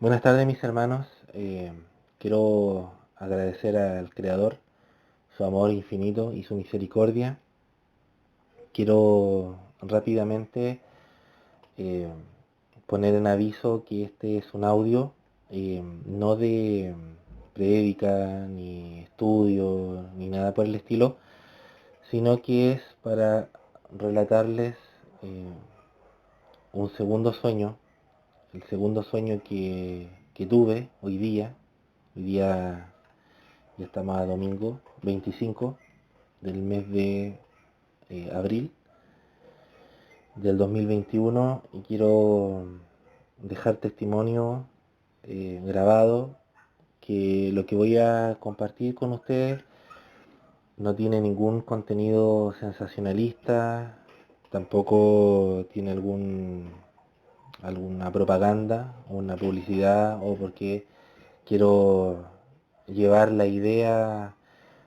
Buenas tardes, mis hermanos. Quiero agradecer al Creador su amor infinito y su misericordia. Quiero rápidamente eh, poner en aviso que este es un audio no de prédica, ni estudio, ni nada por el estilo, sino que es para relatarles eh, un segundo sueño, el segundo sueño que tuve hoy día. Hoy día ya estamos a domingo 25 del mes de abril del 2021 y quiero dejar testimonio grabado que lo que voy a compartir con ustedes no tiene ningún contenido sensacionalista, tampoco tiene alguna propaganda o una publicidad o porque quiero llevar la idea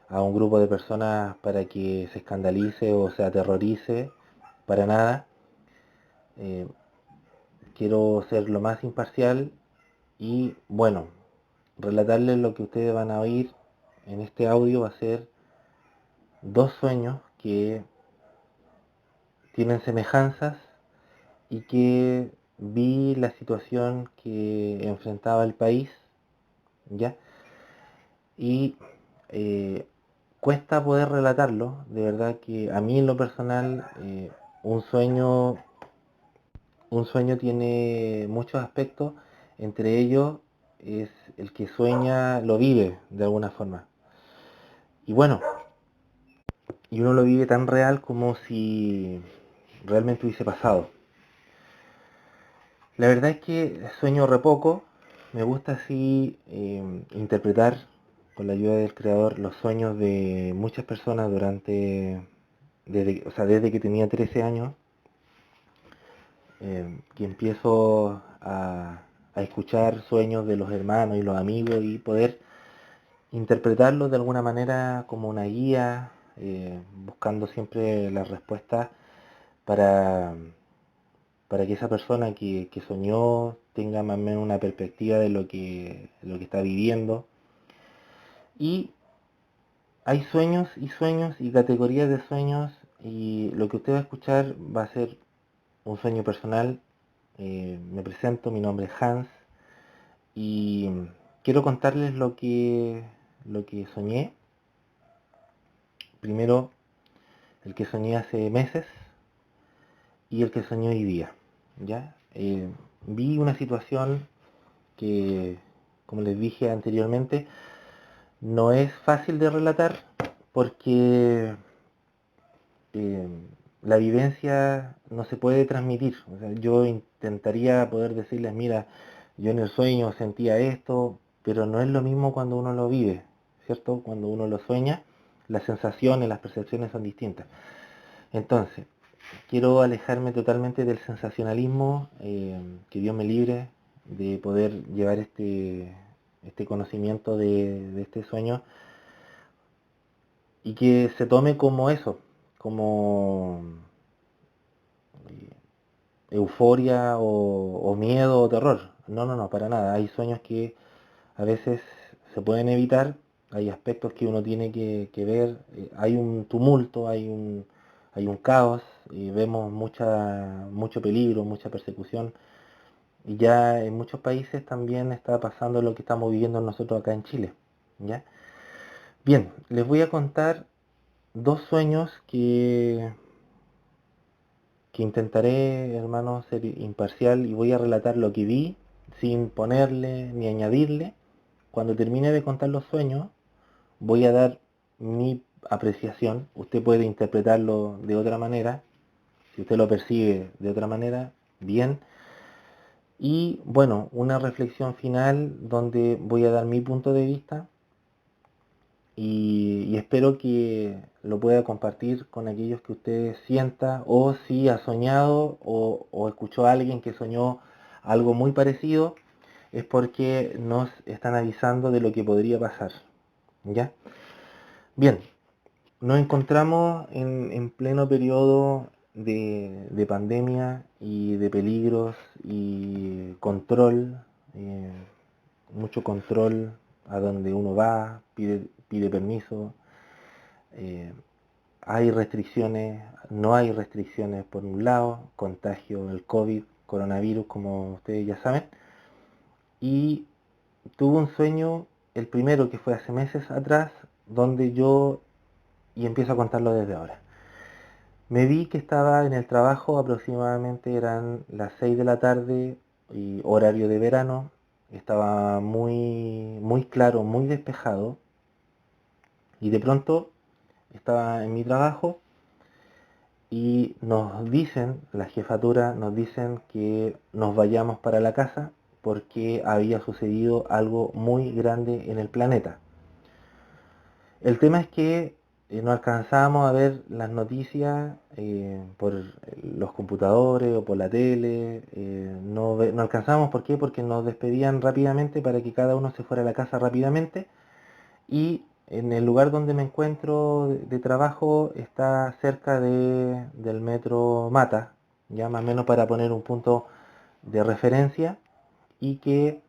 a un grupo de personas para que se escandalice o se aterrorice, para nada. Eh, Quiero ser lo más imparcial y, bueno, relatarles lo que ustedes van a oír en este audio. Va a ser dos sueños que tienen semejanzas y que vi la situación que enfrentaba el país, ¿ya? Y eh, cuesta poder relatarlo, de verdad que a mí en lo personal un sueño, un sueño tiene muchos aspectos, entre ellos es el que sueña lo vive de alguna forma. Y bueno, y uno lo vive tan real como si realmente hubiese pasado. La verdad es que sueño re poco, me gusta así interpretar con la ayuda del creador los sueños de muchas personas desde que tenía 13 años, que empiezo a escuchar sueños de los hermanos y los amigos y poder interpretarlos de alguna manera como una guía, buscando siempre la respuesta para, para que esa persona que soñó tenga más o menos una perspectiva de lo que está viviendo. Y hay sueños y categorías de sueños, y lo que usted va a escuchar va a ser un sueño personal. Me presento, mi nombre es Hans y quiero contarles lo que soñé. Primero, el que soñé hace meses y el que soñé hoy día. ¿Ya? Vi una situación que, como les dije anteriormente, no es fácil de relatar porque eh, la vivencia no se puede transmitir. O sea, yo intentaría poder decirles, mira, yo en el sueño sentía esto, pero no es lo mismo cuando uno lo vive, ¿cierto? Cuando uno lo sueña, las sensaciones, las percepciones son distintas. Entonces, quiero alejarme totalmente del sensacionalismo, que Dios me libre de poder llevar este conocimiento de este sueño y que se tome como eso, como euforia o miedo o terror. No, no, no, para nada. Hay sueños que a veces se pueden evitar, hay aspectos que uno tiene que ver, hay un tumulto, hay un caos, y vemos mucho peligro, mucha persecución. Y ya en muchos países también está pasando lo que estamos viviendo nosotros acá en Chile. ¿Ya? Bien, les voy a contar dos sueños que intentaré, hermano, ser imparcial y voy a relatar lo que vi sin ponerle ni añadirle. Cuando termine de contar los sueños, voy a dar mi apreciación. Usted puede interpretarlo de otra manera. Si usted lo percibe de otra manera, bien. Y bueno, una reflexión final donde voy a dar mi punto de vista y espero que lo pueda compartir con aquellos que usted sienta o si ha soñado o escuchó a alguien que soñó algo muy parecido, es porque nos están avisando de lo que podría pasar. ¿Ya? Bien, nos encontramos en pleno periodo de pandemia y de peligros y control eh, mucho control a donde uno va, pide permiso, eh, hay restricciones, no hay restricciones por un lado, contagio del COVID, coronavirus, como ustedes ya saben, y tuve un sueño, el primero que fue hace meses atrás, donde y empiezo a contarlo desde ahora. Me vi que estaba en el trabajo, aproximadamente eran las 6 de la tarde, y horario de verano, estaba muy claro, muy despejado, y de pronto estaba en mi trabajo y nos dicen, la jefatura nos dicen que nos vayamos para la casa porque había sucedido algo muy grande en el planeta. El tema es que no alcanzábamos a ver las noticias por los computadores o por la tele. No alcanzábamos, ¿por qué? Porque nos despedían rápidamente para que cada uno se fuera a la casa rápidamente. Y en el lugar donde me encuentro de trabajo está cerca del metro Mata, ya más o menos para poner un punto de referencia, y que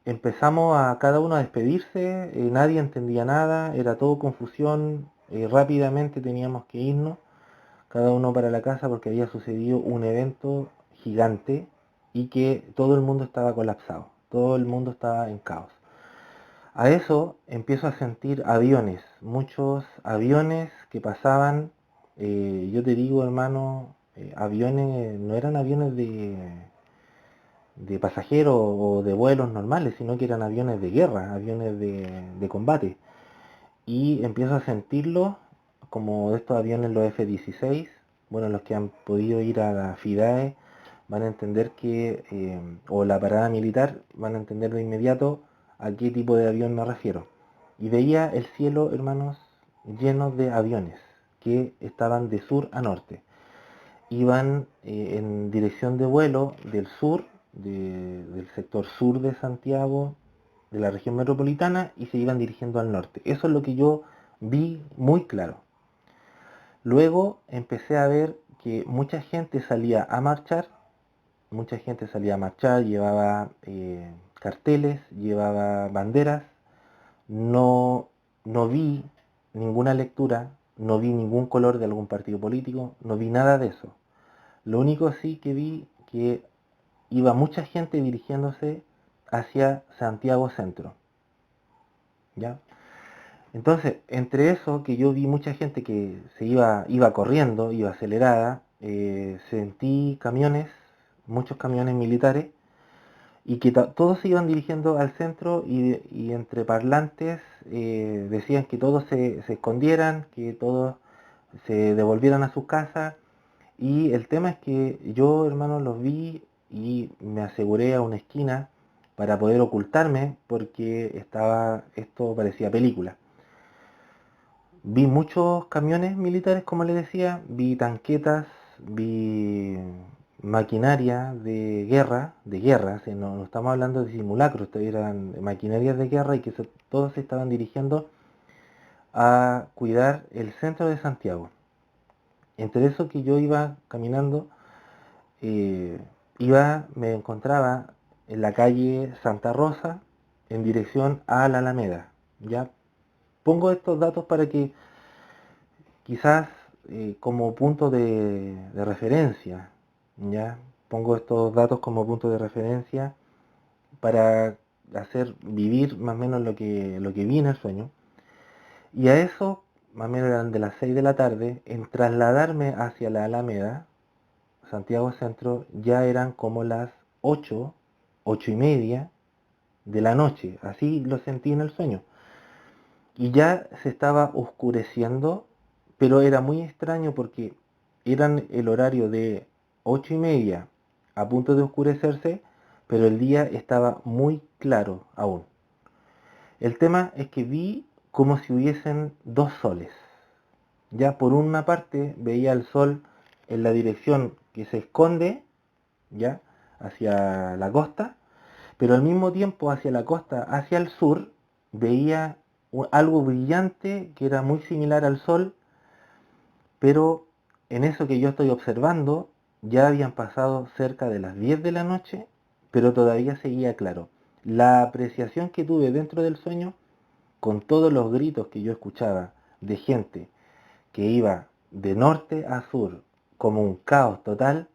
empezamos a cada uno a despedirse, nadie entendía nada, era todo confusión, rápidamente teníamos que irnos, cada uno para la casa porque había sucedido un evento gigante y que todo el mundo estaba colapsado, todo el mundo estaba en caos. A eso empiezo a sentir aviones, muchos aviones que pasaban, yo te digo hermano, aviones, no eran aviones de pasajeros o de vuelos normales, sino que eran aviones de guerra, aviones de combate. Y empiezo a sentirlo como de estos aviones, los F-16. Bueno, los que han podido ir a la FIDAE van a entender o la parada militar, van a entender de inmediato a qué tipo de avión me refiero. Y veía el cielo, hermanos, lleno de aviones que estaban de sur a norte. Iban en dirección de vuelo del sur, del sector sur de Santiago, de la región metropolitana, y se iban dirigiendo al norte. Eso es lo que yo vi muy claro. Luego empecé a ver que mucha gente salía a marchar, llevaba carteles, llevaba banderas. No, no vi ninguna lectura, no vi ningún color de algún partido político, no vi nada de eso. Lo único sí que vi que iba mucha gente dirigiéndose hacia Santiago Centro, ¿ya? Entonces, entre eso, que yo vi mucha gente que iba corriendo, iba acelerada, sentí camiones, muchos camiones militares, y que todos se iban dirigiendo al centro y entre parlantes decían que todos se escondieran, que todos se devolvieran a sus casas. Y el tema es que yo, hermano, los vi y me aseguré a una esquina para poder ocultarme porque esto parecía película. Vi muchos camiones militares, como les decía, vi tanquetas, vi maquinaria de guerra, si no estamos hablando de simulacros, eran maquinarias de guerra y que todos se estaban dirigiendo a cuidar el centro de Santiago. Entre eso que yo iba caminando, eh, me encontraba en la calle Santa Rosa en dirección a la Alameda. Ya pongo estos datos para que quizás como punto de referencia, ya pongo estos datos como punto de referencia para hacer vivir más o menos lo que vi en el sueño. Y a eso, más o menos eran de las 6 de la tarde, en trasladarme hacia la Alameda, Santiago Centro, ya eran como las 8, 8:30 de la noche, así lo sentí en el sueño. Y ya se estaba oscureciendo, pero era muy extraño porque eran el horario de 8:30 a punto de oscurecerse, pero el día estaba muy claro aún. El tema es que vi como si hubiesen dos soles. Ya por una parte veía el sol en la dirección que se esconde, ya, hacia la costa, pero al mismo tiempo hacia la costa, hacia el sur, veía algo brillante que era muy similar al sol, pero en eso que yo estoy observando ya habían pasado cerca de las 10 de la noche, pero todavía seguía claro. La apreciación que tuve dentro del sueño, con todos los gritos que yo escuchaba de gente que iba de norte a sur como un caos total,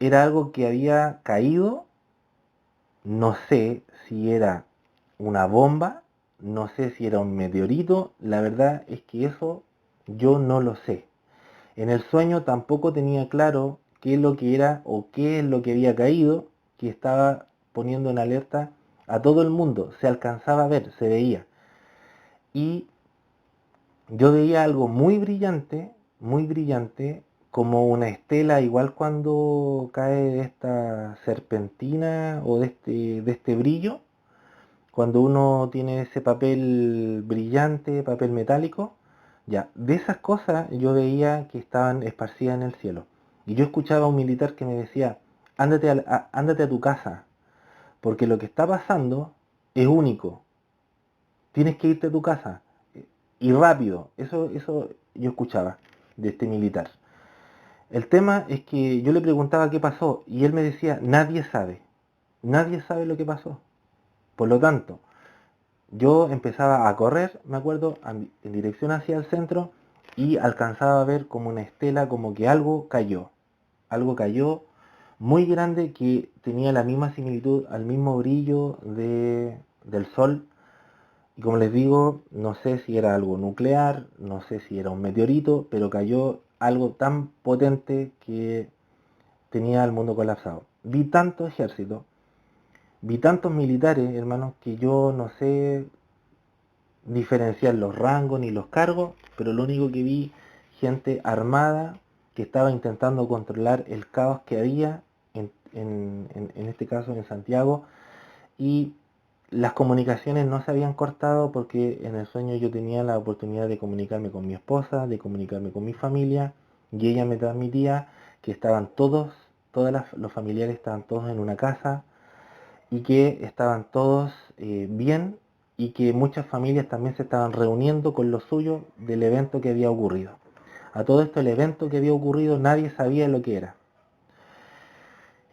era algo que había caído. No sé si era una bomba, no sé si era un meteorito, la verdad es que eso yo no lo sé. En el sueño tampoco tenía claro qué es lo que era o qué es lo que había caído, que estaba poniendo en alerta a todo el mundo. Se alcanzaba a ver, se veía. Y yo veía algo muy brillante, como una estela, igual cuando cae de esta serpentina o de este brillo, cuando uno tiene ese papel brillante, papel metálico, ya, de esas cosas yo veía que estaban esparcidas en el cielo. Y yo escuchaba a un militar que me decía, ándate a tu casa, porque lo que está pasando es único. Tienes que irte a tu casa. Y rápido. Eso yo escuchaba de este militar. El tema es que yo le preguntaba qué pasó y él me decía, nadie sabe. Nadie sabe lo que pasó. Por lo tanto, yo empezaba a correr, me acuerdo, en dirección hacia el centro y alcanzaba a ver como una estela, como que algo cayó. Algo cayó muy grande que tenía la misma similitud al mismo brillo del sol. Y como les digo, no sé si era algo nuclear, no sé si era un meteorito, pero cayó algo tan potente que tenía el mundo colapsado. Vi tanto ejército, vi tantos militares, hermanos, que yo no sé diferenciar los rangos ni los cargos, pero lo único que vi, gente armada que estaba intentando controlar el caos que había, en este caso en Santiago, y las comunicaciones no se habían cortado porque en el sueño yo tenía la oportunidad de comunicarme con mi esposa, de comunicarme con mi familia, y ella me transmitía que estaban todos, los familiares estaban todos en una casa, y que estaban todos bien, y que muchas familias también se estaban reuniendo con lo suyo del evento que había ocurrido. A todo esto, el evento que había ocurrido nadie sabía lo que era.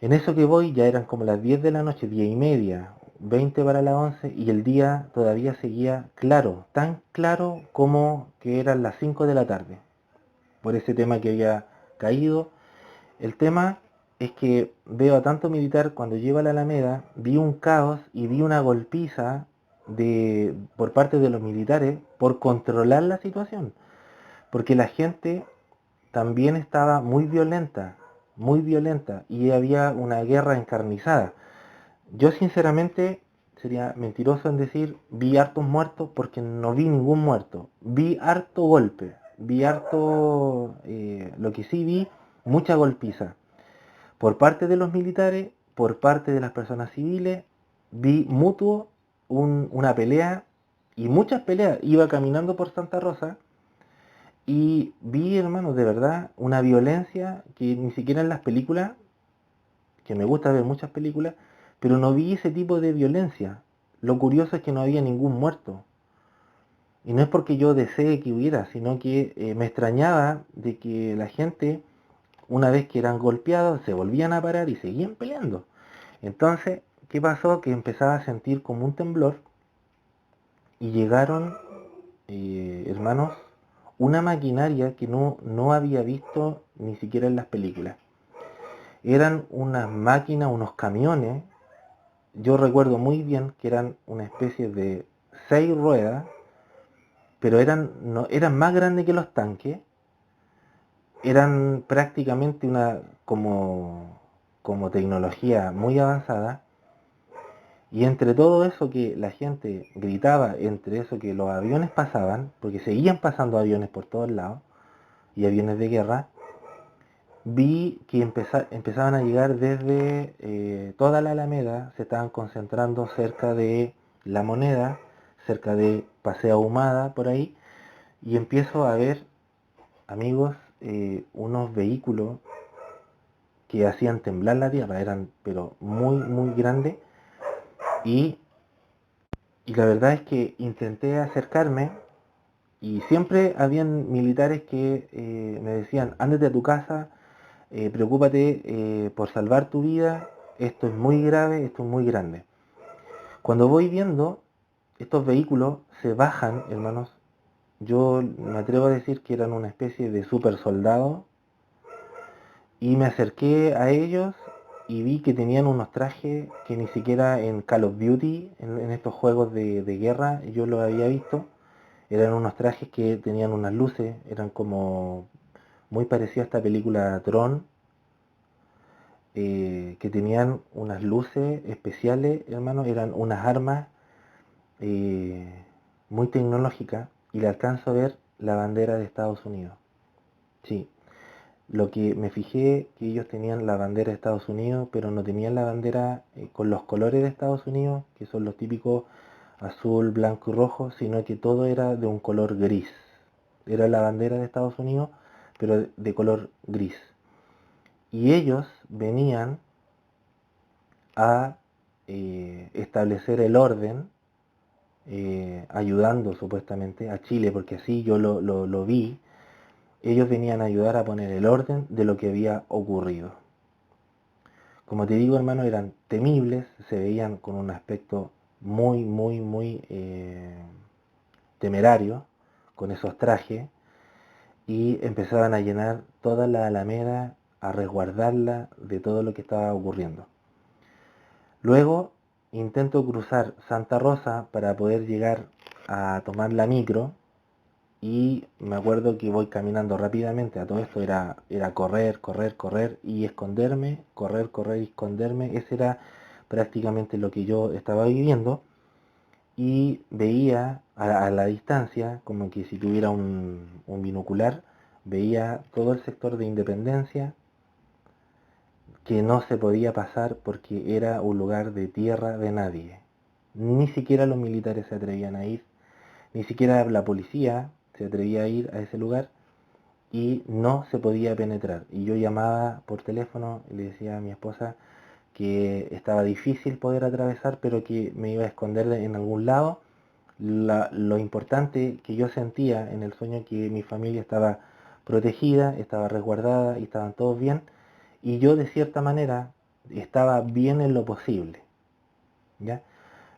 En eso que voy ya eran como las 10 de la noche, 10 y media, 20 para las 11, y el día todavía seguía claro, tan claro como que eran las 5 de la tarde, por ese tema que había caído. El tema es que veo a tanto militar, cuando llego a la Alameda, vi un caos y vi una golpiza por parte de los militares por controlar la situación, porque la gente también estaba muy violenta, y había una guerra encarnizada. Yo sinceramente sería mentiroso en decir vi hartos muertos, porque no vi ningún muerto. Vi harto golpe, vi harto, lo que sí vi, mucha golpiza. Por parte de los militares, por parte de las personas civiles, vi mutuo una pelea, y muchas peleas. Iba caminando por Santa Rosa y vi, hermano, de verdad, una violencia que ni siquiera en las películas, que me gusta ver muchas películas, pero no vi ese tipo de violencia. Lo curioso es que no había ningún muerto. Y no es porque yo desee que hubiera, sino que me extrañaba de que la gente, una vez que eran golpeados, se volvían a parar y seguían peleando. Entonces, ¿qué pasó? Que empezaba a sentir como un temblor, y llegaron, hermanos, una maquinaria que no había visto ni siquiera en las películas. Eran unas máquinas, unos camiones. Yo recuerdo muy bien que eran una especie de 6 ruedas, pero no, eran más grandes que los tanques. Eran prácticamente como tecnología muy avanzada. Y entre todo eso que la gente gritaba, entre eso que los aviones pasaban, porque seguían pasando aviones por todos lados, y aviones de guerra, vi que empezaban a llegar desde toda la Alameda, se estaban concentrando cerca de La Moneda, cerca de Paseo Ahumada, por ahí, y empiezo a ver, amigos, unos vehículos que hacían temblar la tierra, eran pero muy grandes, y, y la verdad es que intenté acercarme, y siempre habían militares que me decían, ándate a tu casa, preocúpate por salvar tu vida, esto es muy grave, esto es muy grande. Cuando voy viendo, estos vehículos se bajan, hermanos, yo me atrevo a decir que eran una especie de super soldados, y me acerqué a ellos y vi que tenían unos trajes que ni siquiera en Call of Duty, en estos juegos de guerra, yo los había visto. Eran unos trajes que tenían unas luces, eran como muy parecido a esta película Tron, que tenían unas luces especiales, hermano, eran unas armas eh, muy tecnológicas, y le alcanzo a ver la bandera de Estados Unidos. Sí, lo que me fijé que ellos tenían la bandera de Estados Unidos, pero no tenían la bandera con los colores de Estados Unidos, que son los típicos azul, blanco y rojo, sino que todo era de un color gris. Era la bandera de Estados Unidos, pero de color gris. Y ellos venían a establecer el orden, ayudando supuestamente a Chile, porque así yo lo vi. Ellos venían a ayudar a poner el orden de lo que había ocurrido. Como te digo, hermano, eran temibles, se veían con un aspecto muy temerario, con esos trajes, y empezaban a llenar toda la Alameda, a resguardarla de todo lo que estaba ocurriendo. Luego intento cruzar Santa Rosa para poder llegar a tomar la micro, y me acuerdo que voy caminando rápidamente. A todo esto era correr y esconderme, correr y esconderme. Ese era prácticamente lo que yo estaba viviendo, y veía a la distancia, como que si tuviera un binocular, veía todo el sector de Independencia, que no se podía pasar porque era un lugar de tierra de nadie. Ni siquiera los militares se atrevían a ir, ni siquiera la policía se atrevía a ir a ese lugar, y no se podía penetrar. Y yo llamaba por teléfono y le decía a mi esposa que estaba difícil poder atravesar, pero que me iba a esconder en algún lado. Lo importante que yo sentía en el sueño, que mi familia estaba protegida, estaba resguardada y estaban todos bien, y yo de cierta manera estaba bien en lo posible, ¿ya?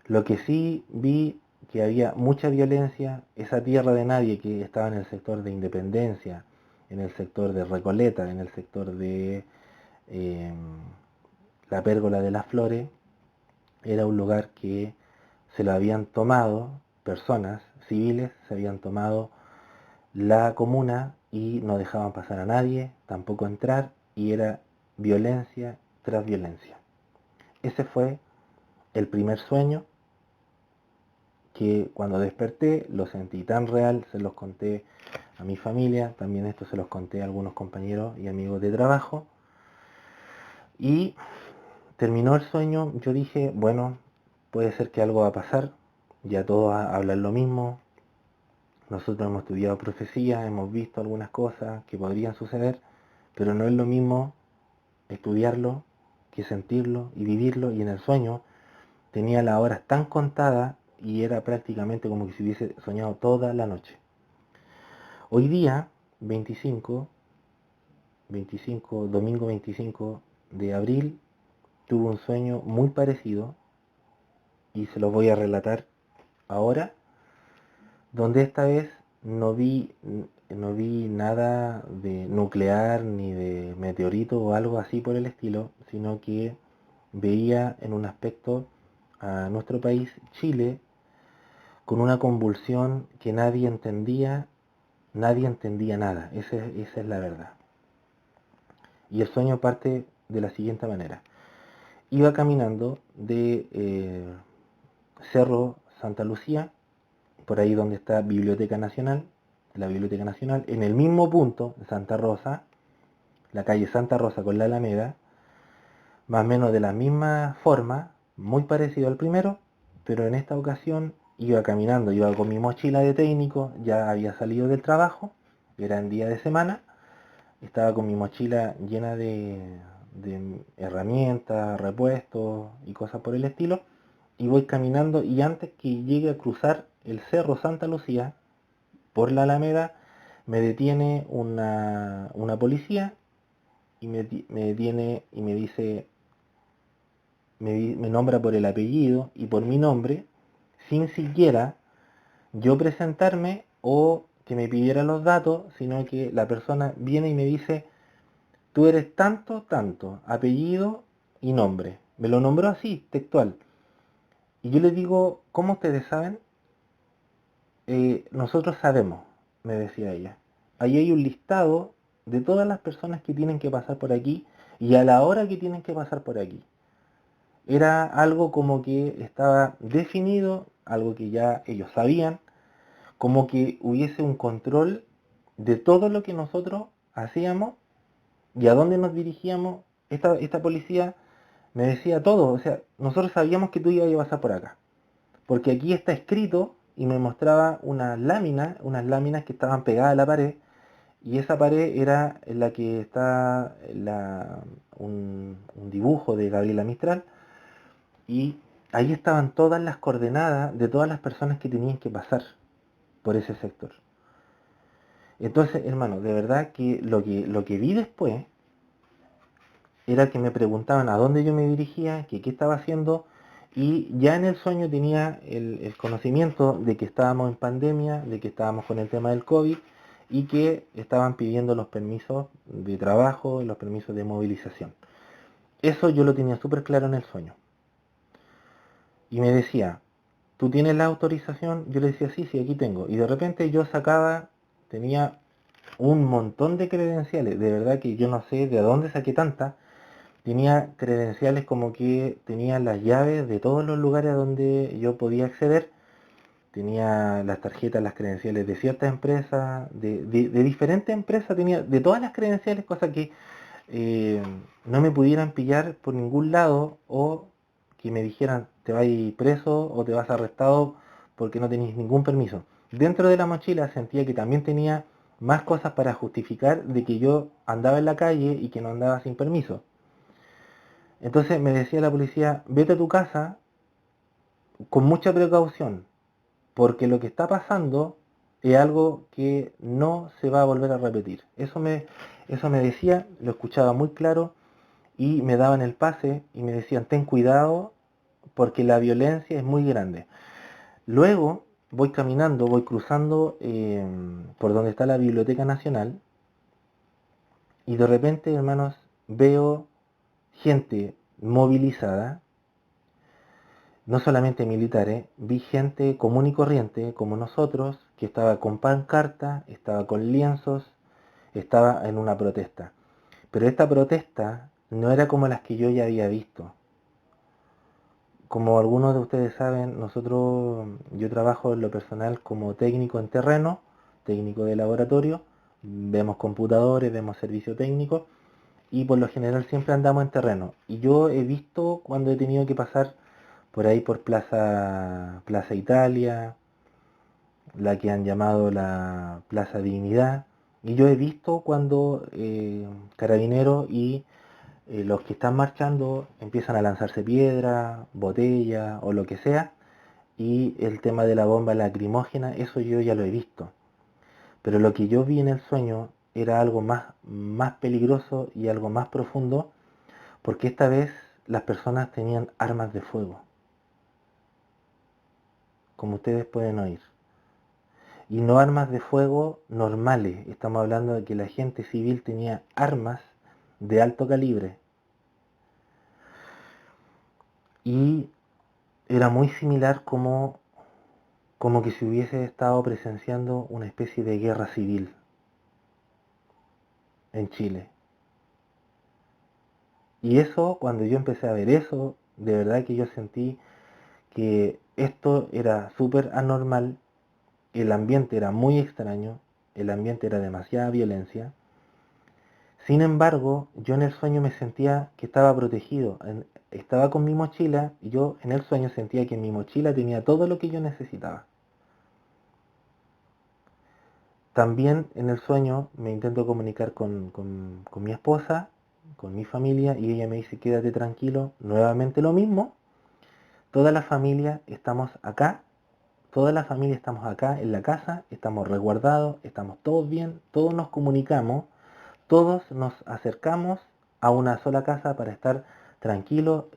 Lo que sí vi, que había mucha violencia, esa tierra de nadie que estaba en el sector de Independencia, en el sector de Recoleta, en el sector de eh, la Pérgola de las Flores, era un lugar que se lo habían tomado personas civiles, se habían tomado la comuna y no dejaban pasar a nadie, tampoco entrar, y era violencia tras violencia. Ese fue el primer sueño, que cuando desperté lo sentí tan real, se los conté a mi familia, también esto se los conté a algunos compañeros y amigos de trabajo, y terminó el sueño. Yo dije, bueno, puede ser que algo va a pasar, ya todos hablan lo mismo, nosotros hemos estudiado profecía, hemos visto algunas cosas que podrían suceder, pero no es lo mismo estudiarlo que sentirlo y vivirlo. Y en el sueño tenía las horas tan contadas y era prácticamente como que si hubiese soñado toda la noche. Hoy día, 25, domingo 25 de abril, tuve un sueño muy parecido, y se los voy a relatar ahora, donde esta vez no vi nada de nuclear ni de meteorito o algo así por el estilo, sino que veía en un aspecto a nuestro país, Chile, con una convulsión que nadie entendía nada. Esa es la verdad. Y el sueño parte de la siguiente manera. Iba caminando de Cerro Santa Lucía, por ahí donde está Biblioteca Nacional, la Biblioteca Nacional, en el mismo punto, Santa Rosa, la calle Santa Rosa con la Alameda, más o menos de la misma forma, muy parecido al primero, pero en esta ocasión iba caminando, iba con mi mochila de técnico, ya había salido del trabajo, era en día de semana, estaba con mi mochila llena de herramientas, repuestos y cosas por el estilo, y voy caminando, y antes que llegue a cruzar el Cerro Santa Lucía, por la Alameda, me detiene una policía, y me detiene y me dice, me nombra por el apellido y por mi nombre, sin siquiera yo presentarme o que me pidiera los datos, sino que la persona viene y me dice, tú eres tanto, tanto, apellido y nombre. Me lo nombró así, textual. Y yo le digo, ¿cómo ustedes saben? Nosotros sabemos, me decía ella. Ahí hay un listado de todas las personas que tienen que pasar por aquí y a la hora que tienen que pasar por aquí. Era algo como que estaba definido, algo que ya ellos sabían, como que hubiese un control de todo lo que nosotros hacíamos y a dónde nos dirigíamos. Esta policía me decía todo, o sea, nosotros sabíamos que tú ibas a pasar por acá, porque aquí está escrito y me mostraba unas láminas que estaban pegadas a la pared, y esa pared era en la que está un dibujo de Gabriela Mistral, y ahí estaban todas las coordenadas de todas las personas que tenían que pasar por ese sector. Entonces, hermano, de verdad que lo que vi después era que me preguntaban a dónde yo me dirigía, que qué estaba haciendo, y ya en el sueño tenía el conocimiento de que estábamos en pandemia, de que estábamos con el tema del COVID, y que estaban pidiendo los permisos de trabajo y los permisos de movilización. Eso yo lo tenía súper claro en el sueño. Y me decía, ¿tú tienes la autorización? Yo le decía, sí, sí, aquí tengo. Y de repente yo sacaba, tenía un montón de credenciales, de verdad que yo no sé de dónde saqué tantas. Tenía credenciales como que tenía las llaves de todos los lugares a donde yo podía acceder. Tenía las tarjetas, las credenciales de ciertas empresas, de diferentes empresas, tenía de todas las credenciales, cosa que no me pudieran pillar por ningún lado o que me dijeran te vas a ir preso o te vas arrestado porque no tenéis ningún permiso. Dentro de la mochila sentía que también tenía más cosas para justificar de que yo andaba en la calle y que no andaba sin permiso. Entonces me decía la policía, vete a tu casa con mucha precaución, porque lo que está pasando es algo que no se va a volver a repetir. Eso me decía, lo escuchaba muy claro y me daban el pase y me decían, ten cuidado porque la violencia es muy grande. Luego voy caminando, voy cruzando por donde está la Biblioteca Nacional y de repente, hermanos, veo gente movilizada, no solamente militares, vi gente común y corriente, como nosotros, que estaba con pancarta, estaba con lienzos, estaba en una protesta. Pero esta protesta no era como las que yo ya había visto. Como algunos de ustedes saben, yo trabajo en lo personal como técnico en terreno, técnico de laboratorio, vemos computadores, vemos servicio técnico, y por lo general siempre andamos en terreno. Y yo he visto cuando he tenido que pasar por ahí por Plaza Italia, la que han llamado la Plaza Dignidad, y yo he visto cuando carabineros y los que están marchando empiezan a lanzarse piedras, botellas o lo que sea, y el tema de la bomba lacrimógena, eso yo ya lo he visto. Pero lo que yo vi en el sueño era algo más peligroso y algo más profundo, porque esta vez las personas tenían armas de fuego, como ustedes pueden oír. Y no armas de fuego normales, estamos hablando de que la gente civil tenía armas de alto calibre. Y era muy similar como que se hubiese estado presenciando una especie de guerra civil en Chile. Y eso, cuando yo empecé a ver eso, de verdad que yo sentí que esto era súper anormal, el ambiente era muy extraño, el ambiente era demasiada violencia. Sin embargo, yo en el sueño me sentía que estaba protegido. Estaba con mi mochila y yo en el sueño sentía que en mi mochila tenía todo lo que yo necesitaba. También en el sueño me intento comunicar con mi esposa, con mi familia, y ella me dice, quédate tranquilo, nuevamente lo mismo, toda la familia estamos acá, toda la familia estamos acá en la casa, estamos resguardados, estamos todos bien, todos nos comunicamos, todos nos acercamos a una sola casa para estar tranquilo,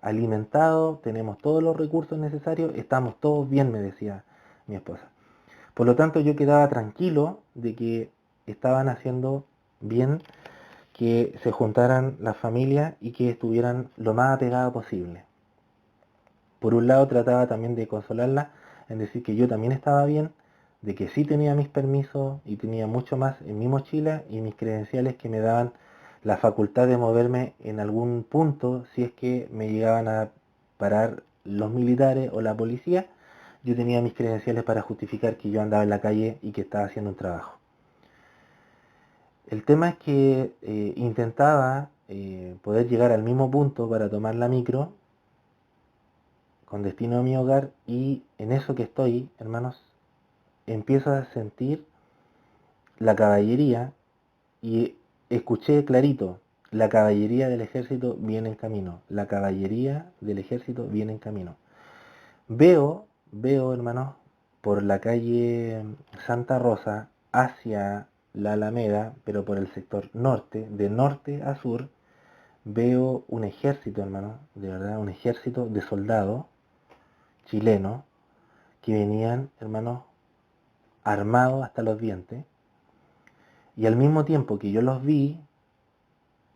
alimentado, tenemos todos los recursos necesarios, estamos todos bien, me decía mi esposa. Por lo tanto, yo quedaba tranquilo de que estaban haciendo bien, que se juntaran las familias y que estuvieran lo más apegadas posible. Por un lado, trataba también de consolarla en decir que yo también estaba bien, de que sí tenía mis permisos y tenía mucho más en mi mochila y mis credenciales que me daban la facultad de moverme en algún punto si es que me llegaban a parar los militares o la policía. Yo tenía mis credenciales para justificar que yo andaba en la calle y que estaba haciendo un trabajo. El tema es que intentaba poder llegar al mismo punto para tomar la micro con destino a mi hogar, y en eso que estoy, hermanos, empiezo a sentir la caballería y escuché clarito: la caballería del ejército viene en camino, la caballería del ejército viene en camino. Veo, hermanos, por la calle Santa Rosa hacia la Alameda, pero por el sector norte, de norte a sur, veo un ejército, hermanos, de verdad, un ejército de soldados chilenos que venían, hermanos, armados hasta los dientes. Y al mismo tiempo que yo los vi,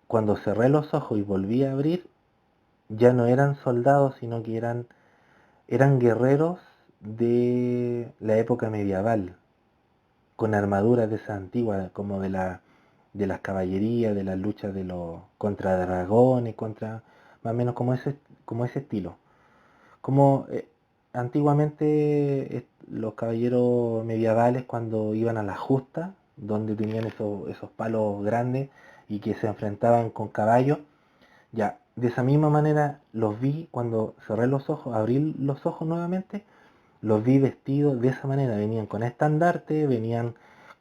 cuando cerré los ojos y volví a abrir, ya no eran soldados, sino que eran guerreros de la época medieval, con armaduras de esa antigua, como de las caballerías, de las luchas de los contra dragones, contra más o menos como ese estilo. Como antiguamente los caballeros medievales, cuando iban a la justa, donde tenían esos palos grandes y que se enfrentaban con caballos, ya, de esa misma manera los vi cuando cerré los ojos, abrí los ojos nuevamente, los vi vestidos de esa manera, venían con estandarte, venían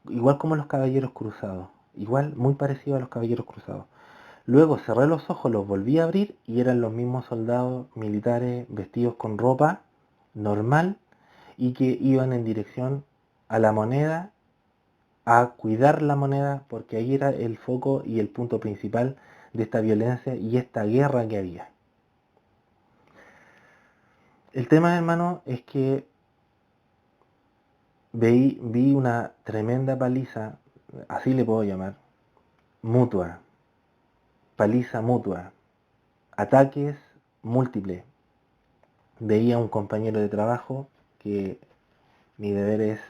igual como los caballeros cruzados, igual, muy parecido a los caballeros cruzados. Luego cerré los ojos, los volví a abrir y eran los mismos soldados militares vestidos con ropa normal y que iban en dirección a la moneda, a cuidar la moneda, porque ahí era el foco y el punto principal de esta violencia y esta guerra que había. El tema, hermano, es que vi una tremenda paliza, así le puedo llamar, mutua, paliza mutua, ataques múltiples. Veía a un compañero de trabajo que mi deber es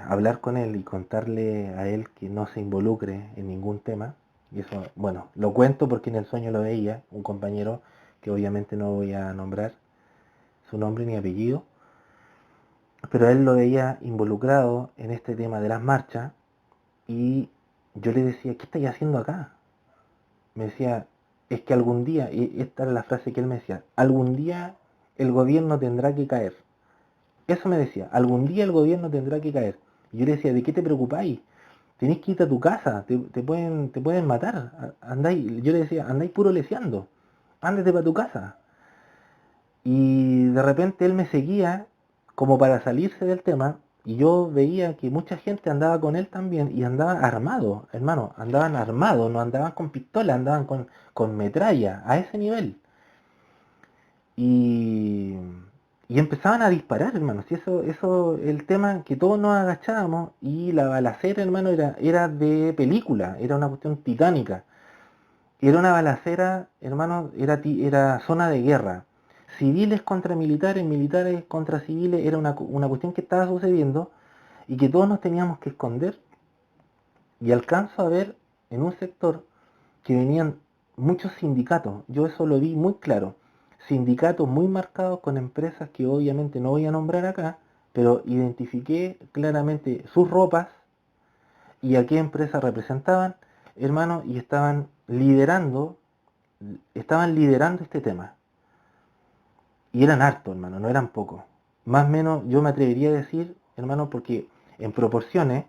hablar con él y contarle a él que no se involucre en ningún tema. Y eso, bueno, lo cuento porque en el sueño lo veía, un compañero que obviamente no voy a nombrar su nombre ni apellido, pero él lo veía involucrado en este tema de las marchas y yo le decía: ¿qué estáis haciendo acá? Me decía: es que algún día, y esta era la frase que él me decía, algún día el gobierno tendrá que caer. Eso me decía: algún día el gobierno tendrá que caer. Y yo le decía: ¿de qué te preocupáis? Tenés que irte a tu casa, te pueden matar. Andáis, yo le decía: andáis puro leseando, ándate para tu casa. Y de repente él me seguía como para salirse del tema, y yo veía que mucha gente andaba con él también y andaban armados, hermano, andaban armados, no andaban con pistola, andaban con metralla, a ese nivel. Y, y empezaban a disparar, hermano. Si el tema que todos nos agachábamos y la balacera, hermano, era de película, era una cuestión titánica. Era una balacera, hermano, era zona de guerra. Civiles contra militares, militares contra civiles, era una cuestión que estaba sucediendo y que todos nos teníamos que esconder. Y alcanzo a ver en un sector que venían muchos sindicatos. Yo eso lo vi muy claro. Sindicatos muy marcados con empresas que obviamente no voy a nombrar acá, pero identifiqué claramente sus ropas y a qué empresa representaban, hermano, y estaban liderando este tema. Y eran hartos, hermano, no eran pocos. Más o menos yo me atrevería a decir, hermano, porque en proporciones,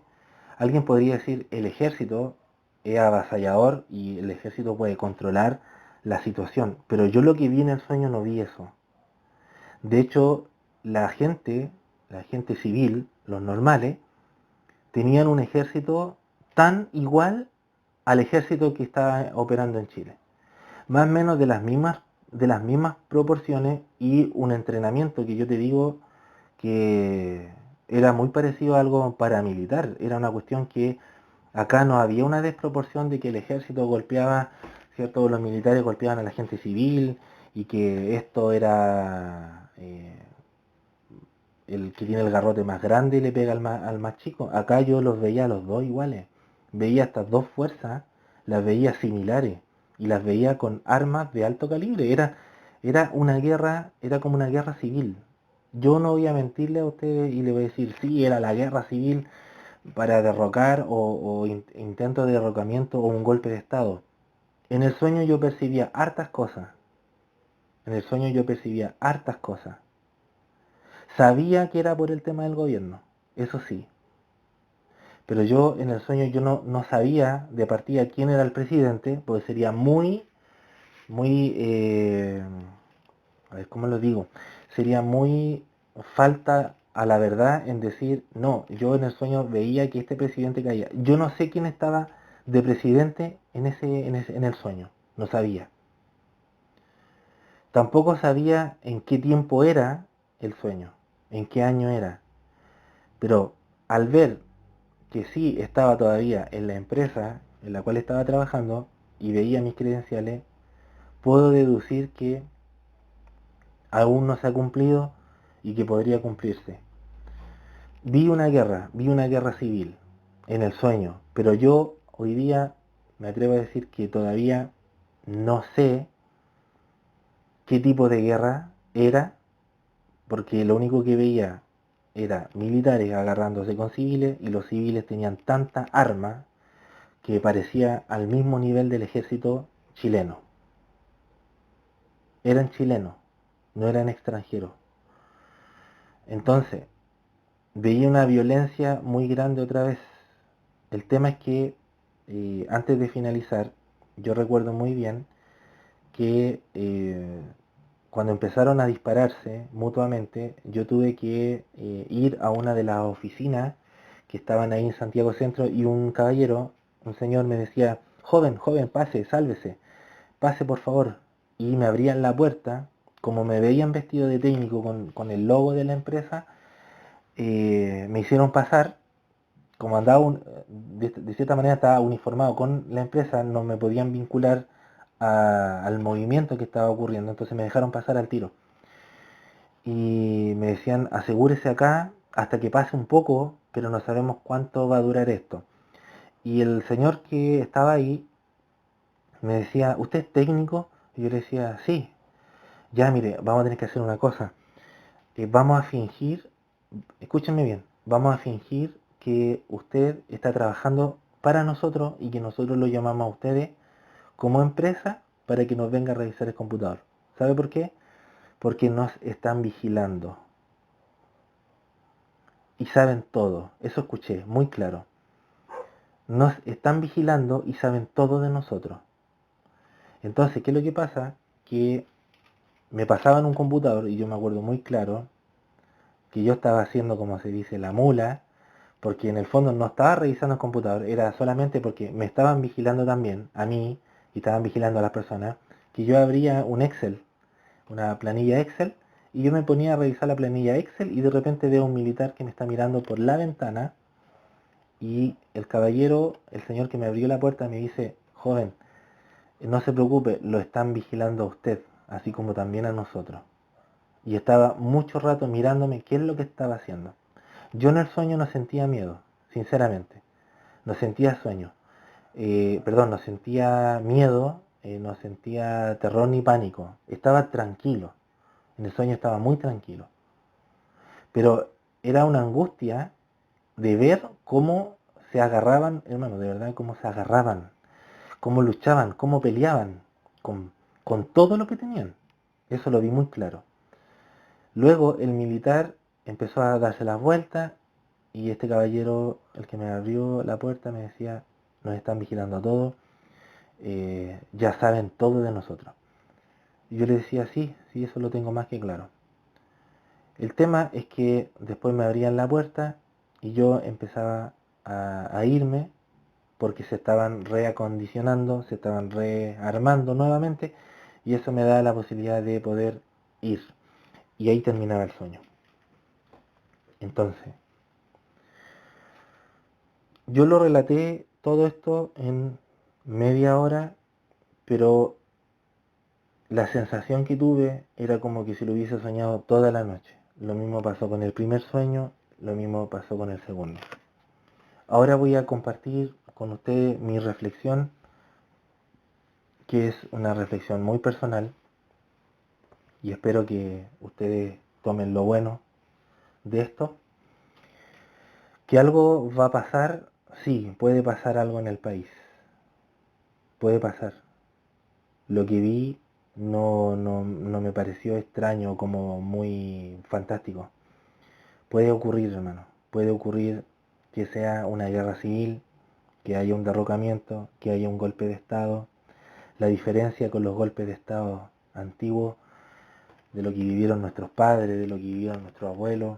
alguien podría decir: el ejército es avasallador y el ejército puede controlar la situación. Pero yo lo que vi en el sueño no vi eso. De hecho, la gente civil, los normales, tenían un ejército tan igual al ejército que estaba operando en Chile. más o menos de las mismas proporciones y un entrenamiento que yo te digo que era muy parecido a algo paramilitar. Era una cuestión que acá no había una desproporción de que el ejército golpeaba, ¿cierto? Los militares golpeaban a la gente civil y que esto era el que tiene el garrote más grande le pega al más chico. Acá yo los veía a los dos iguales. Veía estas dos fuerzas, las veía similares y las veía con armas de alto calibre. Era una guerra, era como una guerra civil. Yo no voy a mentirle a ustedes y le voy a decir, sí, era la guerra civil para derrocar o intento de derrocamiento o un golpe de estado. En el sueño yo percibía hartas cosas. En el sueño yo percibía hartas cosas. Sabía que era por el tema del gobierno, eso sí. Pero yo en el sueño yo no sabía de partida quién era el presidente, porque sería muy, a ver, ¿cómo lo digo? Sería muy falta a la verdad en decir, no, yo en el sueño veía que este presidente caía. Yo no sé quién estaba de presidente en el sueño, no sabía. Tampoco sabía en qué tiempo era el sueño, en qué año era. Pero al ver que sí estaba todavía en la empresa en la cual estaba trabajando y veía mis credenciales, puedo deducir que aún no se ha cumplido y que podría cumplirse. Vi una guerra civil en el sueño, pero yo hoy día me atrevo a decir que todavía no sé qué tipo de guerra era, porque lo único que veía era militares agarrándose con civiles y los civiles tenían tanta arma que parecía al mismo nivel del ejército chileno. Eran chilenos, no eran extranjeros. Entonces, veía una violencia muy grande otra vez. El tema es que, antes de finalizar, yo recuerdo muy bien que cuando empezaron a dispararse mutuamente, yo tuve que ir a una de las oficinas que estaban ahí en Santiago Centro y un caballero, un señor me decía, joven, joven, pase, sálvese, pase por favor. Y me abrían la puerta, como me veían vestido de técnico con el logo de la empresa, me hicieron pasar, como andaba de cierta manera estaba uniformado con la empresa, no me podían vincular al movimiento que estaba ocurriendo, entonces me dejaron pasar al tiro. Y me decían, asegúrese acá hasta que pase un poco, pero no sabemos cuánto va a durar esto. Y el señor que estaba ahí me decía, ¿usted es técnico? Y yo le decía, sí. Ya, mire, vamos a tener que hacer una cosa. Vamos a fingir, escúchenme bien, vamos a fingir que usted está trabajando para nosotros y que nosotros lo llamamos a ustedes como empresa para que nos venga a revisar el computador. ¿Sabe por qué? Porque nos están vigilando. Y saben todo. Eso escuché, muy claro. Nos están vigilando y saben todo de nosotros. Entonces, ¿qué es lo que pasa? Que me pasaban un computador y yo me acuerdo muy claro que yo estaba haciendo, como se dice, la mula, porque en el fondo no estaba revisando el computador, era solamente porque me estaban vigilando también, a mí, y estaban vigilando a las personas, que yo abría un Excel, una planilla Excel, y yo me ponía a revisar la planilla Excel y de repente veo un militar que me está mirando por la ventana y el caballero, el señor que me abrió la puerta me dice, joven, no se preocupe, lo están vigilando a usted, así como también a nosotros. Y estaba mucho rato mirándome qué es lo que estaba haciendo. Yo en el sueño no sentía miedo, sinceramente. No sentía sueño. Perdón, no sentía miedo, no sentía terror ni pánico. Estaba tranquilo. En el sueño estaba muy tranquilo. Pero era una angustia de ver cómo se agarraban, hermano, de verdad, cómo se agarraban, cómo luchaban, cómo peleaban, con, con todo lo que tenían. Eso lo vi muy claro. Luego el militar empezó a darse las vueltas y este caballero, el que me abrió la puerta, me decía, nos están vigilando a todos, ya saben todo de nosotros. Y yo le decía, sí, sí, eso lo tengo más que claro. El tema es que después me abrían la puerta y yo empezaba a irme porque se estaban reacondicionando, se estaban rearmando nuevamente y eso me da la posibilidad de poder ir. Y ahí terminaba el sueño. Entonces, yo lo relaté todo esto en media hora, pero la sensación que tuve era como que si lo hubiese soñado toda la noche. Lo mismo pasó con el primer sueño, lo mismo pasó con el segundo. Ahora voy a compartir con ustedes mi reflexión, que es una reflexión muy personal, y espero que ustedes tomen lo bueno de esto. Que algo va a pasar, sí, puede pasar algo en el país, puede pasar. Lo que vi no me pareció extraño, como muy fantástico. Puede ocurrir, hermano, puede ocurrir que sea una guerra civil, que haya un derrocamiento, que haya un golpe de Estado. La diferencia con los golpes de Estado antiguos, de lo que vivieron nuestros padres, de lo que vivieron nuestros abuelos,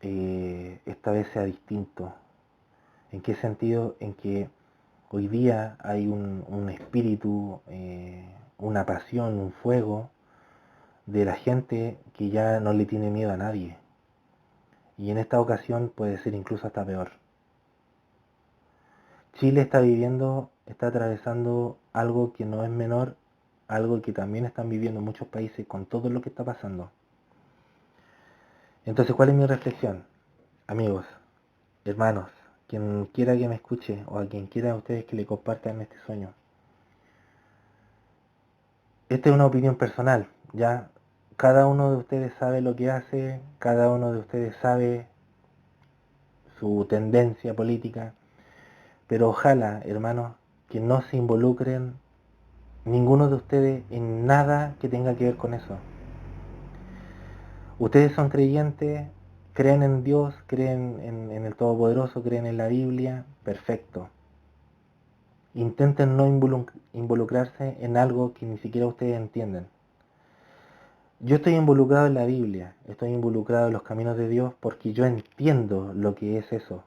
esta vez sea distinto. ¿En qué sentido? En que hoy día hay un espíritu, una pasión, un fuego de la gente que ya no le tiene miedo a nadie. Y en esta ocasión puede ser incluso hasta peor. Chile está atravesando algo que no es menor, algo que también están viviendo muchos países con todo lo que está pasando. Entonces, ¿cuál es mi reflexión? Amigos, hermanos, quien quiera que me escuche o a quien quiera de ustedes que le compartan este sueño. Esta es una opinión personal, ya cada uno de ustedes sabe lo que hace, cada uno de ustedes sabe su tendencia política, pero ojalá, hermanos, que no se involucren ninguno de ustedes en nada que tenga que ver con eso. Ustedes son creyentes, creen en Dios, creen en el Todopoderoso, creen en la Biblia, perfecto. Intenten no involucrarse en algo que ni siquiera ustedes entienden. Yo estoy involucrado en la Biblia, estoy involucrado en los caminos de Dios porque yo entiendo lo que es eso.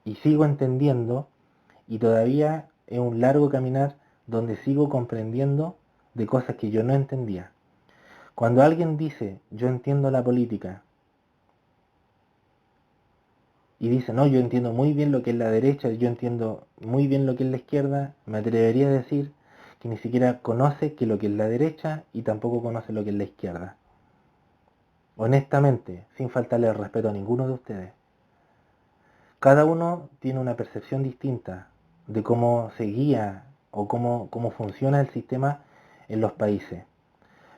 Y sigo entendiendo, y todavía es un largo caminar donde sigo comprendiendo de cosas que yo no entendía. Cuando alguien dice, yo entiendo la política, y dice, no, yo entiendo muy bien lo que es la derecha, yo entiendo muy bien lo que es la izquierda, me atrevería a decir que ni siquiera conoce que lo que es la derecha y tampoco conoce lo que es la izquierda. Honestamente, sin faltarle el respeto a ninguno de ustedes. Cada uno tiene una percepción distinta de cómo se guía o cómo funciona el sistema en los países.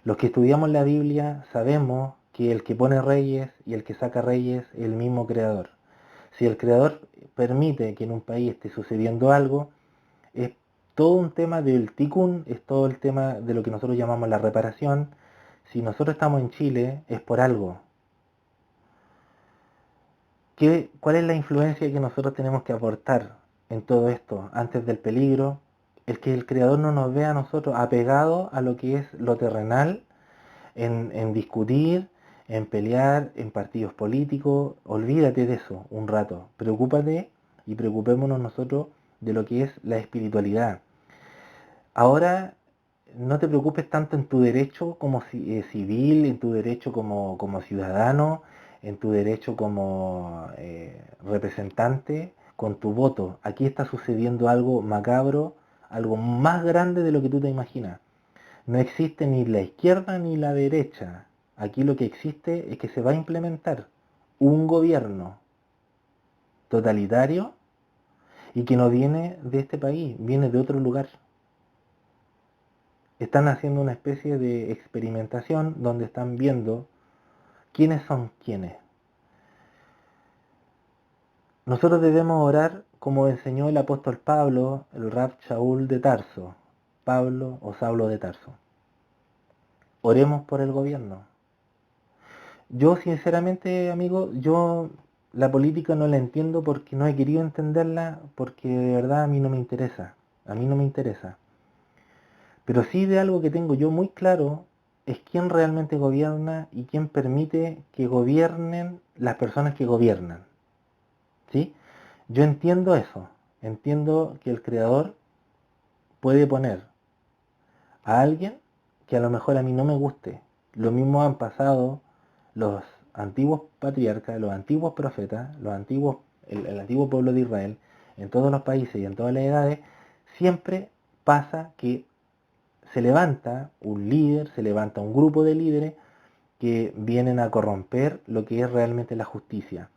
Los que estudiamos la Biblia sabemos que el que pone reyes y el que saca reyes es el mismo creador. Si el creador permite que en un país esté sucediendo algo, es todo un tema del tikkun, es todo el tema de lo que nosotros llamamos la reparación. Si nosotros estamos en Chile, es por algo. ¿Cuál es la influencia que nosotros tenemos que aportar en todo esto antes del peligro? El que el creador no nos vea a nosotros apegados a lo que es lo terrenal, en discutir, en pelear, en partidos políticos. Olvídate de eso un rato. Preocúpate y preocupémonos nosotros de lo que es la espiritualidad. Ahora no te preocupes tanto en tu derecho como civil, en tu derecho como ciudadano, en tu derecho como representante, con tu voto. Aquí está sucediendo algo macabro, algo más grande de lo que tú te imaginas. No existe ni la izquierda ni la derecha. Aquí lo que existe es que se va a implementar un gobierno totalitario y que no viene de este país, viene de otro lugar. Están haciendo una especie de experimentación donde están viendo quiénes son quiénes. Nosotros debemos orar como enseñó el apóstol Pablo, el Rab Shaul de Tarso, Pablo o Saulo de Tarso. Oremos por el gobierno. Yo sinceramente, amigo, yo la política no la entiendo porque no he querido entenderla, porque de verdad a mí no me interesa. A mí no me interesa. Pero sí de algo que tengo yo muy claro es quién realmente gobierna y quién permite que gobiernen las personas que gobiernan. ¿Sí? Yo entiendo eso. Entiendo que el creador puede poner a alguien que a lo mejor a mí no me guste. Lo mismo han pasado los antiguos patriarcas, los antiguos profetas, el antiguo pueblo de Israel, en todos los países y en todas las edades. Siempre pasa que se levanta un líder, se levanta un grupo de líderes que vienen a corromper lo que es realmente la justicia.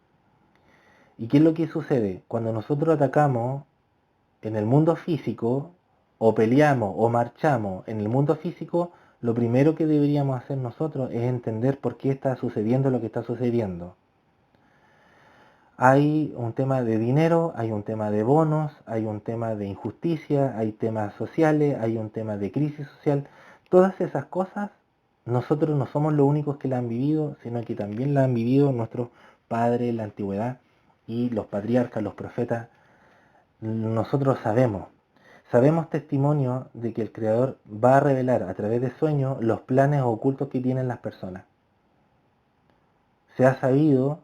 ¿Y qué es lo que sucede? Cuando nosotros atacamos en el mundo físico, o peleamos o marchamos en el mundo físico, lo primero que deberíamos hacer nosotros es entender por qué está sucediendo lo que está sucediendo. Hay un tema de dinero, hay un tema de bonos, hay un tema de injusticia, hay temas sociales, hay un tema de crisis social. Todas esas cosas nosotros no somos los únicos que la han vivido, sino que también la han vivido nuestros padres en la antigüedad y los patriarcas, los profetas. Nosotros sabemos testimonio de que el Creador va a revelar a través de sueños los planes ocultos que tienen las personas. Se ha sabido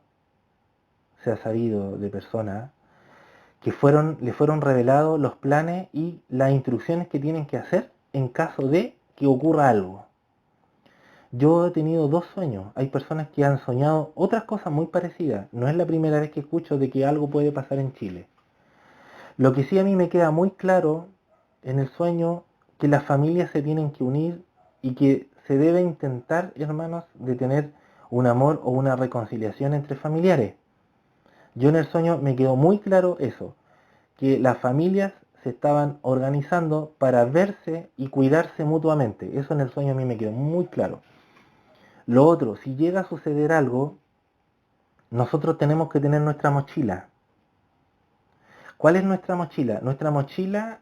de personas que le fueron revelados los planes y las instrucciones que tienen que hacer en caso de que ocurra algo. Yo he tenido 2 sueños. Hay personas que han soñado otras cosas muy parecidas. No es la primera vez que escucho de que algo puede pasar en Chile. Lo que sí a mí me queda muy claro en el sueño, que las familias se tienen que unir y que se debe intentar, hermanos, de tener un amor o una reconciliación entre familiares. Yo en el sueño me quedó muy claro eso, que las familias se estaban organizando para verse y cuidarse mutuamente. Eso en el sueño a mí me quedó muy claro. Lo otro, si llega a suceder algo, nosotros tenemos que tener nuestra mochila. ¿Cuál es nuestra mochila? Nuestra mochila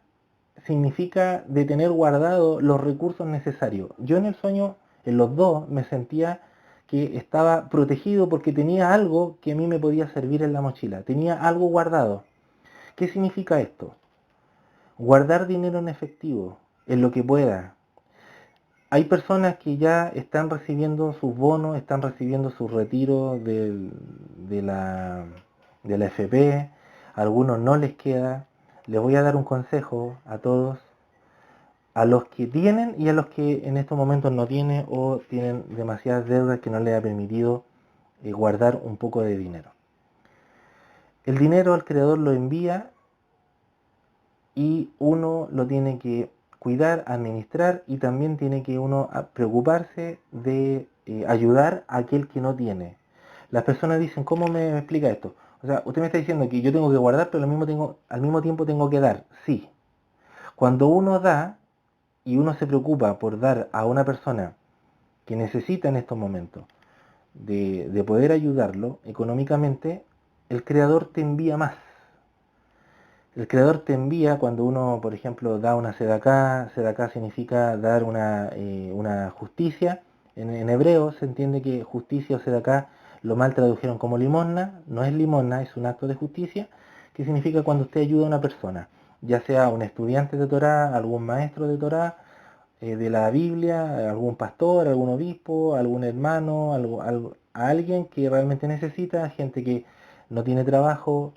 significa de tener guardado los recursos necesarios. Yo en el sueño, en los 2, me sentía que estaba protegido porque tenía algo que a mí me podía servir en la mochila. Tenía algo guardado. ¿Qué significa esto? Guardar dinero en efectivo, en lo que pueda. Hay personas que ya están recibiendo sus bonos, están recibiendo sus retiros de la FP, a algunos no les queda. Les voy a dar un consejo a todos, a los que tienen y a los que en estos momentos no tienen o tienen demasiadas deudas que no les ha permitido guardar un poco de dinero. El dinero al creador lo envía y uno lo tiene que cuidar, administrar, y también tiene que uno preocuparse de ayudar a aquel que no tiene. Las personas dicen, ¿cómo me explica esto? O sea, usted me está diciendo que yo tengo que guardar, pero al mismo tiempo tengo que dar. Sí. Cuando uno da y uno se preocupa por dar a una persona que necesita en estos momentos de poder ayudarlo económicamente, el creador te envía más. El creador te envía cuando uno, por ejemplo, da una sedaká. Sedaká significa dar una justicia. En hebreo se entiende que justicia o sedaká lo mal tradujeron como limosna. No es limosna, es un acto de justicia, que significa cuando usted ayuda a una persona, ya sea un estudiante de Torá, algún maestro de Torá, de la Biblia, algún pastor, algún obispo, algún hermano, a alguien que realmente necesita, gente que no tiene trabajo,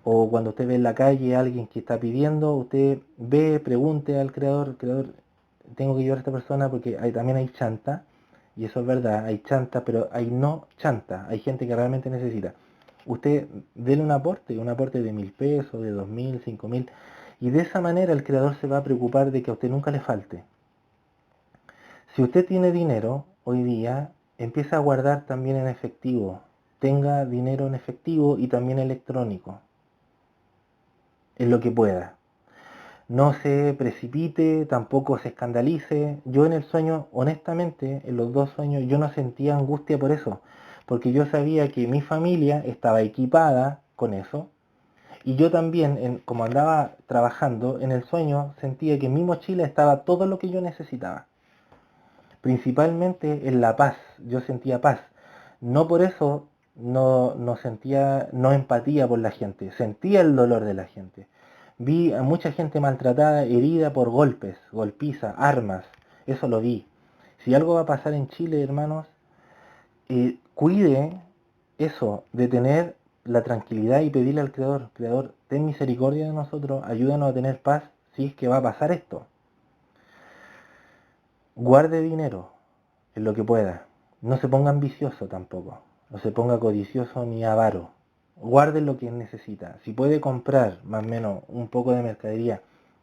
o cuando usted ve en la calle a alguien que está pidiendo, usted ve, pregunte al creador, tengo que ayudar a esta persona porque también hay chanta, y eso es verdad, hay chanta, pero hay no chanta, hay gente que realmente necesita. Usted déle un aporte de 1.000 pesos, de 2.000, 5.000, y de esa manera el creador se va a preocupar de que a usted nunca le falte. Si usted tiene dinero hoy día, empieza a guardar también en efectivo. Tenga dinero en efectivo y también electrónico, en lo que pueda. No se precipite, tampoco se escandalice. Yo en el sueño, honestamente, en los 2 sueños, yo no sentía angustia por eso, porque yo sabía que mi familia estaba equipada con eso, y yo también, como andaba trabajando, en el sueño sentía que en mi mochila estaba todo lo que yo necesitaba. Principalmente en la paz, yo sentía paz. No por eso no sentía no empatía por la gente, sentía el dolor de la gente. Vi a mucha gente maltratada, herida por golpes, golpizas, armas, eso lo vi. Si algo va a pasar en Chile, hermanos, cuide eso, de tener la tranquilidad y pedirle al Creador, Creador, ten misericordia de nosotros, ayúdanos a tener paz si es que va a pasar esto. Guarde dinero en lo que pueda. No se ponga ambicioso tampoco. No se ponga codicioso ni avaro. Guarde lo que necesita. Si puede comprar más o menos un poco de mercadería,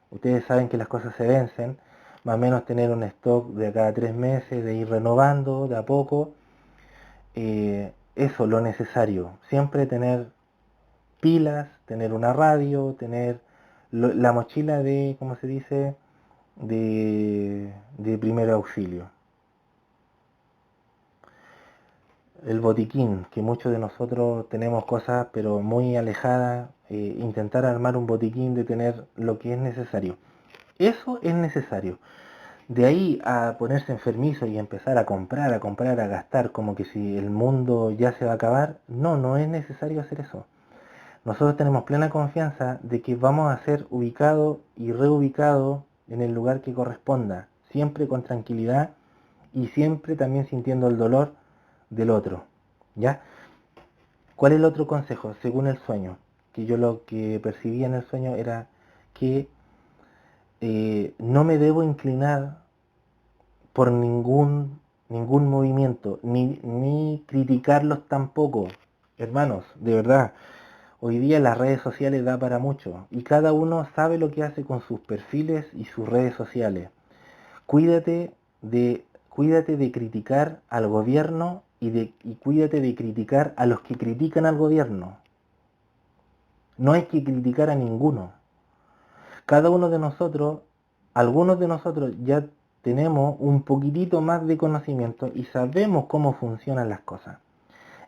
ustedes saben que las cosas se vencen, más o menos tener un stock de cada 3 meses, de ir renovando de a poco. Eso, lo necesario. Siempre tener pilas, tener una radio, tener la mochila de, ¿cómo se dice?, de primer auxilio. El botiquín, que muchos de nosotros tenemos cosas pero muy alejadas, intentar armar un botiquín de tener lo que es necesario. Eso es necesario. De ahí a ponerse enfermizo y empezar a comprar, a gastar, como que si el mundo ya se va a acabar, no, no es necesario hacer eso. Nosotros tenemos plena confianza de que vamos a ser ubicados y reubicados en el lugar que corresponda, siempre con tranquilidad y siempre también sintiendo el dolor del otro. ¿Ya? ¿Cuál es el otro consejo? Según el sueño, que yo lo que percibía en el sueño era que no me debo inclinar por ningún movimiento, ni criticarlos tampoco. Hermanos, de verdad, hoy día las redes sociales da para mucho y cada uno sabe lo que hace con sus perfiles y sus redes sociales. Cuídate cuídate de criticar al gobierno y cuídate de criticar a los que critican al gobierno. No hay que criticar a ninguno. Cada uno de nosotros, algunos de nosotros ya tenemos un poquitito más de conocimiento y sabemos cómo funcionan las cosas.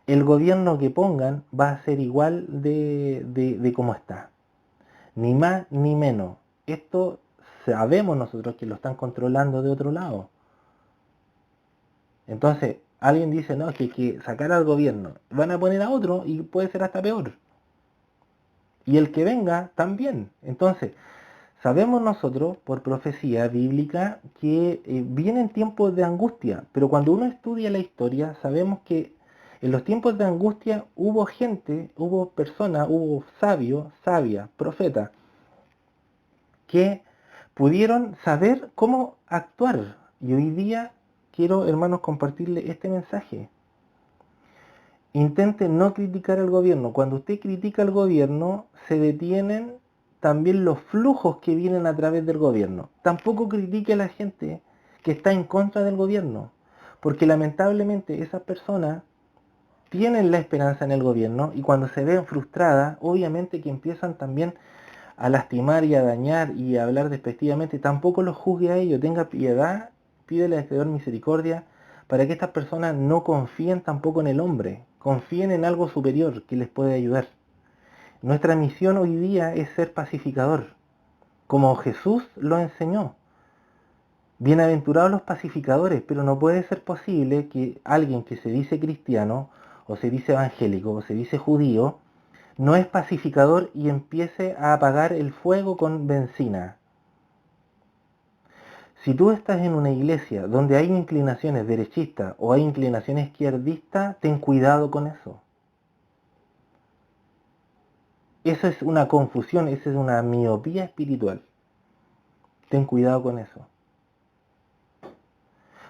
El gobierno que pongan va a ser igual de cómo está. Ni más ni menos. Esto sabemos nosotros que lo están controlando de otro lado. Entonces, alguien dice, no, que hay que sacar al gobierno. Van a poner a otro y puede ser hasta peor. Y el que venga también. Entonces, sabemos nosotros, por profecía bíblica, que vienen tiempos de angustia. Pero cuando uno estudia la historia, sabemos que en los tiempos de angustia hubo gente, hubo personas, hubo sabios, sabias, profetas, que pudieron saber cómo actuar. Y hoy día quiero, hermanos, compartirles este mensaje. Intente no criticar al gobierno. Cuando usted critica al gobierno, se detienen también los flujos que vienen a través del gobierno. Tampoco critique a la gente que está en contra del gobierno, porque lamentablemente esas personas tienen la esperanza en el gobierno y cuando se ven frustradas, obviamente que empiezan también a lastimar y a dañar y a hablar despectivamente. Tampoco los juzgue a ellos, tenga piedad, pídele al Creador misericordia para que estas personas no confíen tampoco en el hombre, confíen en algo superior que les puede ayudar. Nuestra misión hoy día es ser pacificador, como Jesús lo enseñó. Bienaventurados los pacificadores, pero no puede ser posible que alguien que se dice cristiano, o se dice evangélico, o se dice judío, no es pacificador y empiece a apagar el fuego con benzina. Si tú estás en una iglesia donde hay inclinaciones derechistas o hay inclinaciones izquierdistas, ten cuidado con eso. Eso es una confusión, eso es una miopía espiritual. Ten cuidado con eso.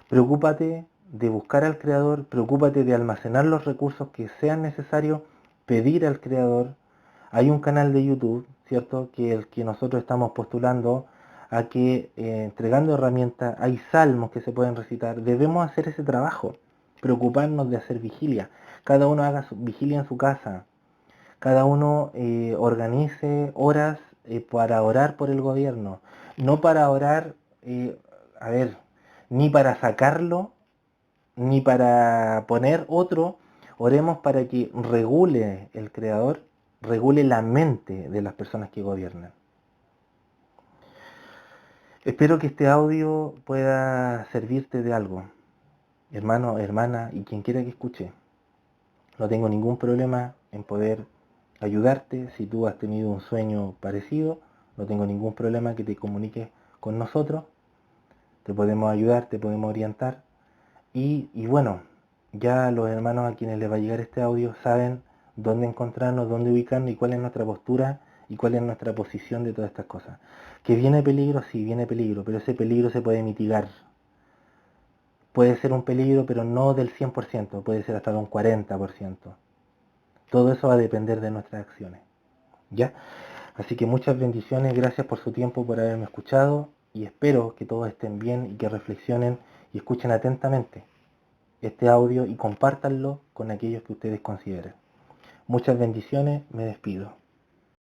Preocúpate de buscar al Creador, preocúpate de almacenar los recursos que sean necesarios, pedir al Creador. Hay un canal de YouTube, ¿cierto?, que el que nosotros estamos postulando a que entregando herramientas, hay salmos que se pueden recitar. Debemos hacer ese trabajo, preocuparnos de hacer vigilia. Cada uno haga su vigilia en su casa, cada uno organice horas para orar por el gobierno, no para orar, a ver, ni para sacarlo, ni para poner otro. Oremos para que regule el Creador, regule la mente de las personas que gobiernan. Espero que este audio pueda servirte de algo, hermano, hermana y quien quiera que escuche. No tengo ningún problema en poder ayudarte. Si tú has tenido un sueño parecido, no tengo ningún problema que te comuniques con nosotros. Te podemos ayudar, te podemos orientar. Y bueno, ya los hermanos a quienes les va a llegar este audio saben dónde encontrarnos, dónde ubicarnos y cuál es nuestra postura y cuál es nuestra posición de todas estas cosas. Que viene peligro, sí, viene peligro, pero ese peligro se puede mitigar. puede ser un peligro, pero no del 100%, puede ser hasta de un 40%. Todo eso va a depender de nuestras acciones. ¿Ya? Así que muchas bendiciones, gracias por su tiempo, por haberme escuchado, y espero que todos estén bien y que reflexionen y escuchen atentamente este audio y compártanlo con aquellos que ustedes consideren. Muchas bendiciones, me despido.